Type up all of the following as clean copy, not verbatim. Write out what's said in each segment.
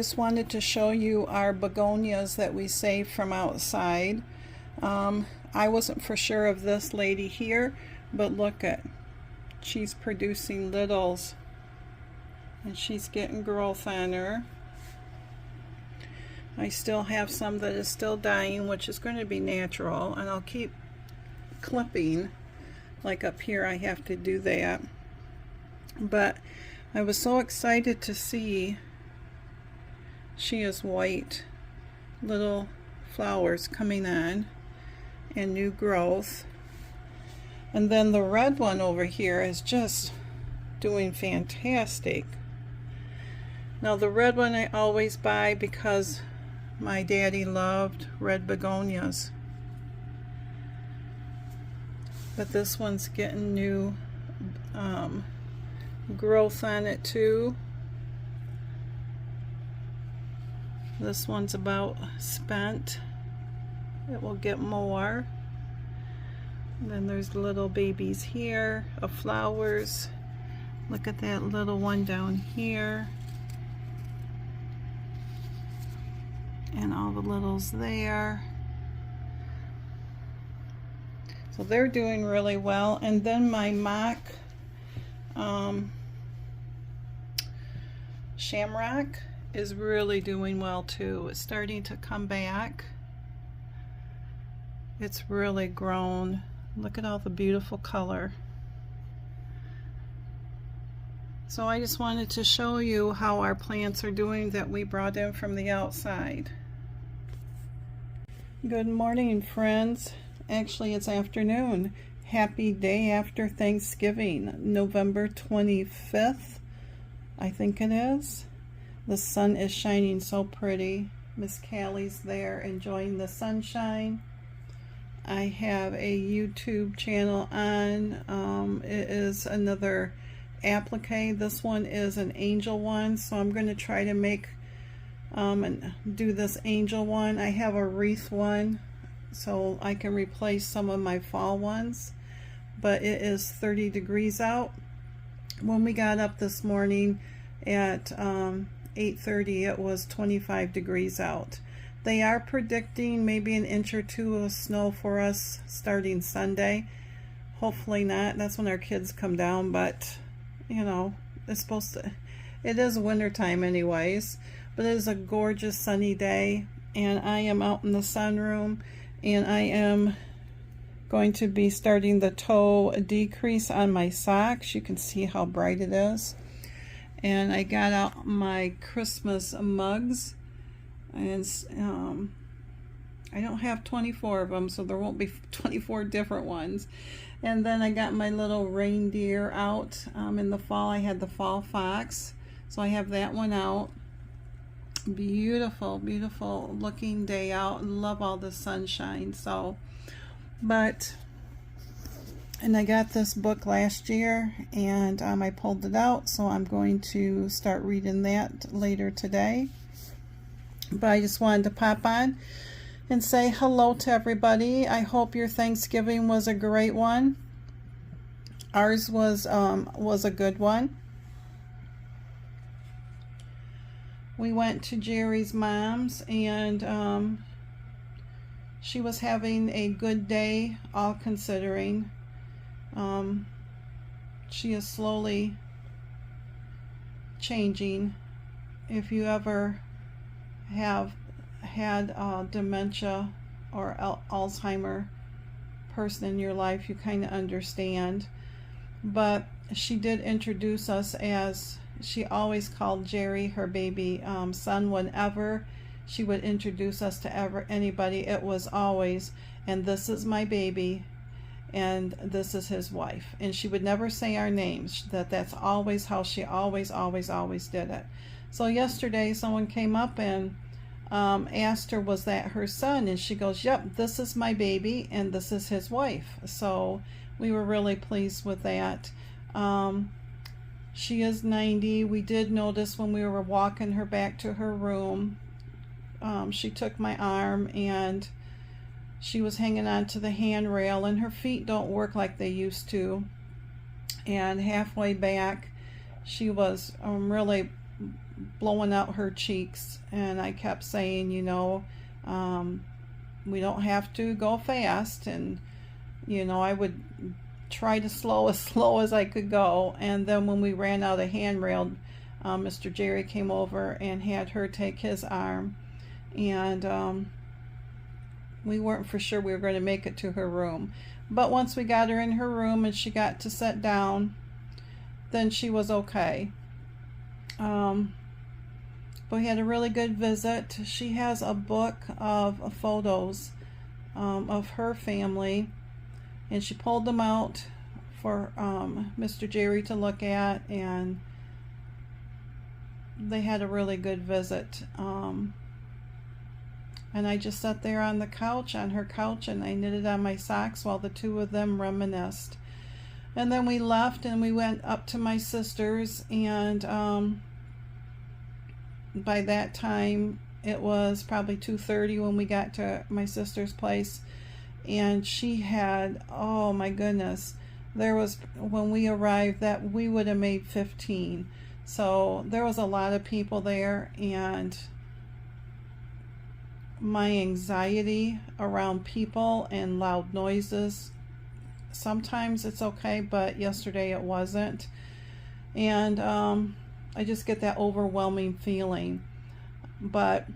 just wanted to show you our begonias that we saved from outside. I wasn't for sure of this lady here, but look at, she's producing littles and she's getting growth on her. I still have some that is still dying, which is going to be natural, and I'll keep clipping. Like up here I have to do that, but I was so excited to see she is white, little flowers coming on and new growth. And then the red one over here is just doing fantastic. Now the red one I always buy because my daddy loved red begonias. But this one's getting new growth on it too. This one's about spent. It will get more. And then there's little babies here of flowers. Look at that little one down here. And all the littles there. So they're doing really well. And then my mock shamrock is really doing well too. It's starting to come back. It's really grown. Look at all the beautiful color. So I just wanted to show you how our plants are doing that we brought in from the outside. Good morning, friends. Actually, it's afternoon. Happy day after Thanksgiving, November 25th, I think it is. The sun is shining so pretty. Miss Callie's there enjoying the sunshine. I have a YouTube channel on. It is another applique. This one is an angel one, so I'm going to try to make and do this angel one. I have a wreath one, so I can replace some of my fall ones, but it is 30 degrees out. When we got up this morning at 8:30, it was 25 degrees out. They are predicting maybe an inch or two of snow for us starting Sunday. Hopefully not. That's when our kids come down, but you know, it's supposed to, it is winter time anyways. But it is a gorgeous sunny day, and I am out in the sunroom, and I am going to be starting the toe decrease on my socks. You can see how bright it is. And I got out my Christmas mugs, and I don't have 24 of them, so there won't be 24 different ones. And then I got my little reindeer out. In the fall I had the fall fox, so I have that one out. Beautiful, beautiful looking day out. Love all the sunshine. So, but, and I got this book last year, and I pulled it out, so I'm going to start reading that later today. But I just wanted to pop on and say hello to everybody. I hope your Thanksgiving was a great one. Ours was a good one. We went to Jerry's mom's, and she was having a good day, all considering. She is slowly changing. If you ever have had dementia or Alzheimer person in your life, you kind of understand. But she did introduce us, as she always called Jerry her baby son. Whenever she would introduce us to anybody, it was always, and this is my baby, and this is his wife. And she would never say our names. That's always how she always did it. So yesterday someone came up and asked her, was that her son? And she goes, yep, this is my baby and this is his wife. So we were really pleased with that. She is 90. We did notice when we were walking her back to her room, she took my arm and she was hanging on to the handrail, and her feet don't work like they used to. And halfway back, she was really blowing out her cheeks, and I kept saying, you know, we don't have to go fast, and you know, I would try to slow as I could go. And then when we ran out of handrail, Mr. Jerry came over and had her take his arm, and we weren't for sure we were going to make it to her room. But once we got her in her room and she got to sit down, then she was okay. But we had a really good visit. She has a book of photos of her family, and she pulled them out for Mr. Jerry to look at, and they had a really good visit. And I just sat there on the couch, on her couch, and I knitted on my socks while the two of them reminisced. And then we left and we went up to my sister's, and by that time it was probably 2:30 when we got to my sister's place. And she had, oh my goodness, there was, when we arrived, that we would have made 15. So there was a lot of people there, and my anxiety around people and loud noises, sometimes it's okay, but yesterday it wasn't. And I just get that overwhelming feeling. But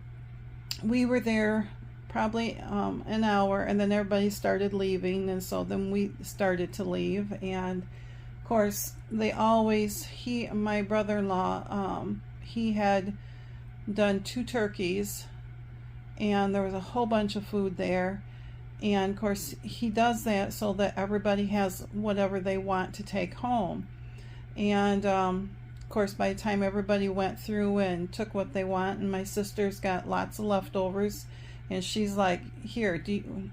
we were there probably an hour, and then everybody started leaving, and so then we started to leave. And of course, they always, my brother-in-law, he had done 2 turkeys, and there was a whole bunch of food there. And of course, he does that so that everybody has whatever they want to take home. And of course, by the time everybody went through and took what they want, and my sister's got lots of leftovers, and she's like, here, do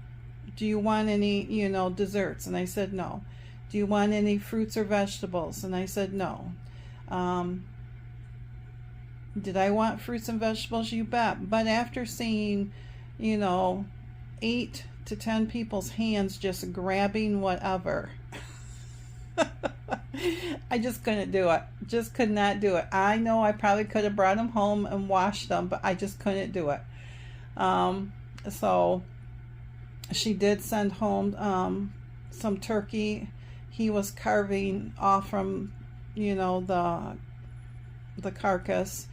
you want any, you know, desserts? And I said no. Do you want any fruits or vegetables? And I said no. Did I want fruits and vegetables? You bet. But after seeing, you know, 8 to 10 people's hands just grabbing whatever, I just couldn't do it. Just could not do it. I know I probably could have brought them home and washed them, but I just couldn't do it. So she did send home some turkey. He was carving off from, you know, the carcass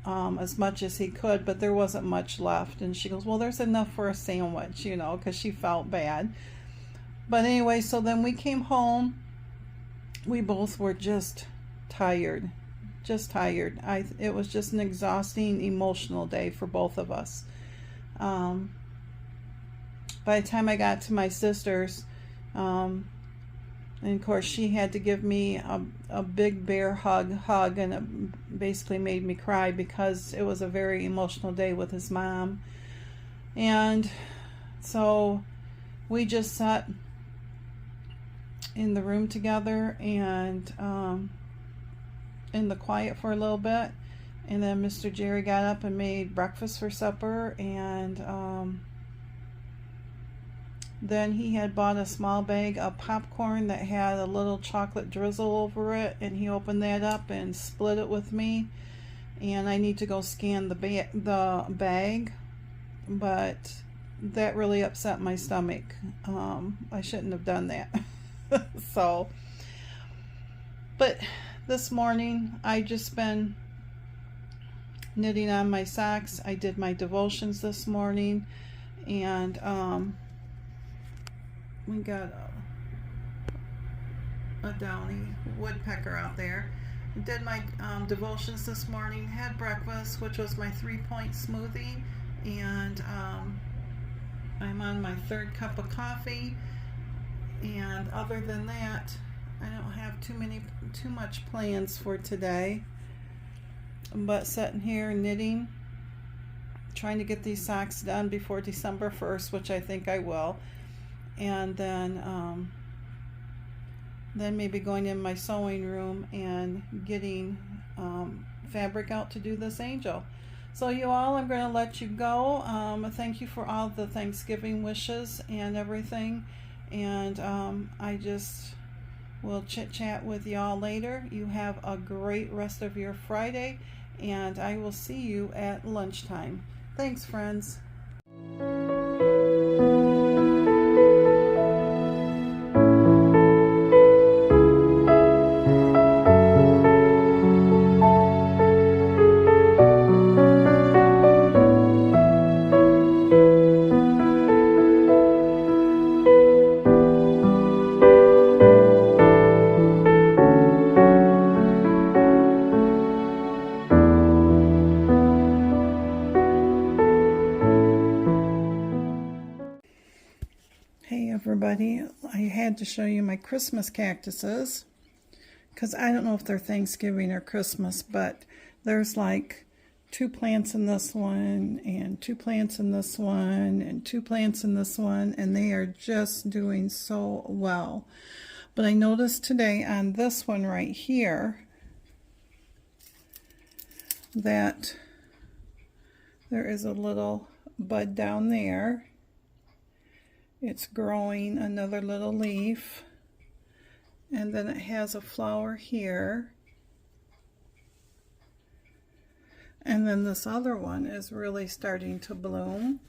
as much as he could, but there wasn't much left. And she goes, well, there's enough for a sandwich, you know, because she felt bad. But anyway, so then we came home. We both were just tired. It was just an exhausting, emotional day for both of us. By the time I got to my sister's, and of course she had to give me a big bear hug, and it basically made me cry because it was a very emotional day with his mom. And so we just sat in the room together and in the quiet for a little bit, and then Mr. Jerry got up and made breakfast for supper, and then he had bought a small bag of popcorn that had a little chocolate drizzle over it, and he opened that up and split it with me. And I need to go scan the bag, but that really upset my stomach. I shouldn't have done that. So, but this morning I just been knitting on my socks. I did my devotions this morning, and we got a downy woodpecker out there. Did my devotions this morning, had breakfast, which was my 3-point smoothie, and I'm on my 3rd cup of coffee. And other than that, I don't have too much plans for today, but sitting here knitting, trying to get these socks done before December 1st, which I think I will. And then maybe going in my sewing room and getting fabric out to do this angel. So you all, I'm going to let you go. Thank you for all the Thanksgiving wishes and everything. And I just will chit chat with y'all later. You have a great rest of your Friday, and I will see you at lunchtime. Thanks, friends. Hey everybody, I had to show you my Christmas cactuses because I don't know if they're Thanksgiving or Christmas, but there's like 2 plants in this one and 2 plants in this one and 2 plants in this one, and they are just doing so well. But I noticed today on this one right here that there is a little bud down there. It's growing another little leaf, and then it has a flower here, and then this other one is really starting to bloom.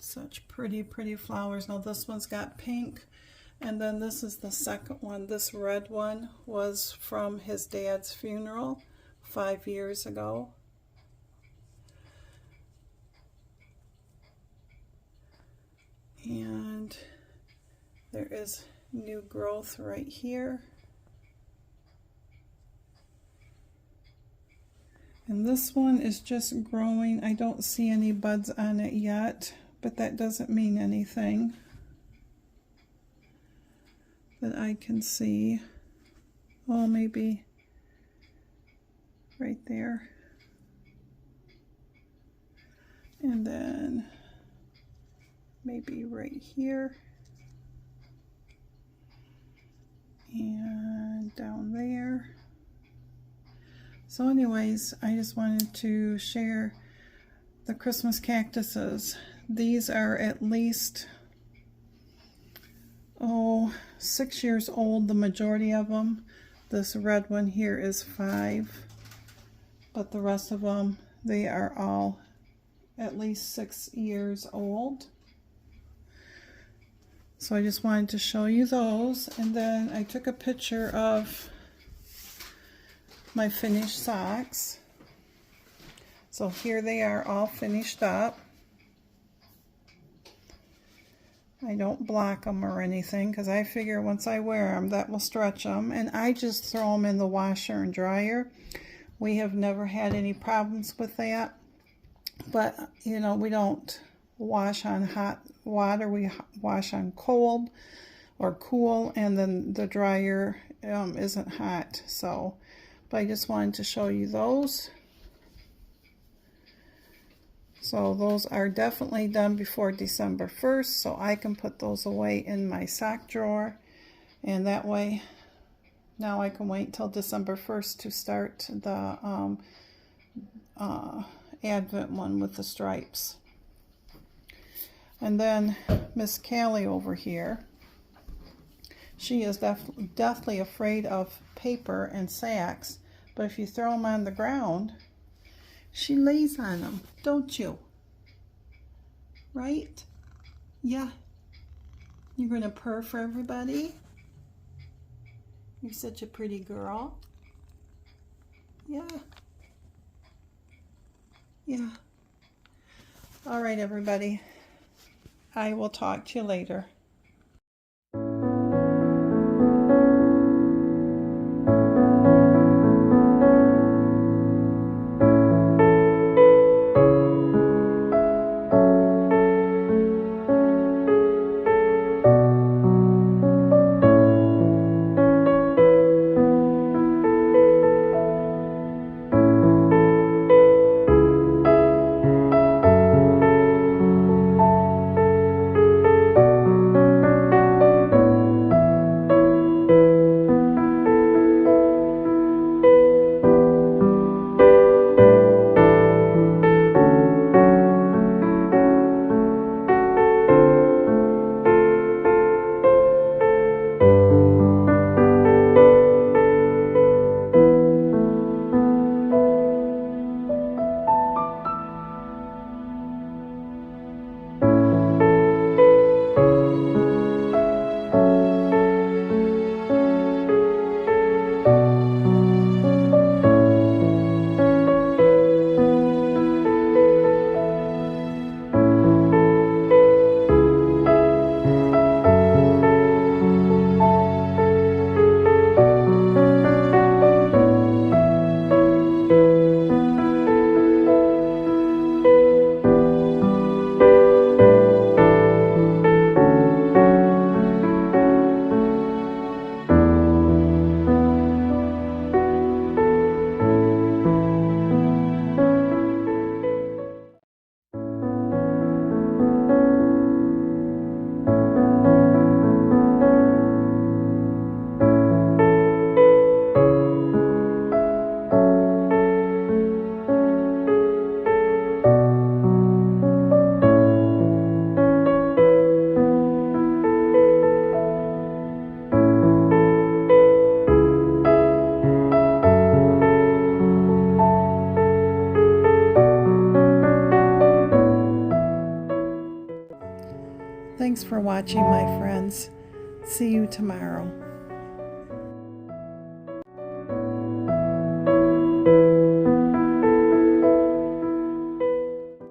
Such pretty flowers. Now this one's got pink, and then this is the second one. This red one was from his dad's funeral 5 years ago. And there is new growth right here. And this one is just growing. I don't see any buds on it yet, but that doesn't mean anything that I can see. Oh, maybe right there. And then maybe right here and down there. So anyways, I just wanted to share the Christmas cactuses. These are at least 6 years old, the majority of them. This red one here is 5, but the rest of them, they are all at least 6 years old. So I just wanted to show you those, and then I took a picture of my finished socks. So here they are all finished up. I don't block them or anything because I figure once I wear them that will stretch them, and I just throw them in the washer and dryer. We have never had any problems with that, but you know, we don't wash on hot water, we wash on cold or cool, and then the dryer isn't hot. So, but I just wanted to show you those. So those are definitely done before December 1st, so I can put those away in my sock drawer, and that way now I can wait till December 1st to start the Advent one with the stripes. And then Miss Cali over here, she is deathly afraid of paper and sacks, but if you throw them on the ground, she lays on them, don't you? Right? Yeah. You're going to purr for everybody? You're such a pretty girl. Yeah. Yeah. All right, everybody. I will talk to you later. Thanks for watching, my friends. See you tomorrow.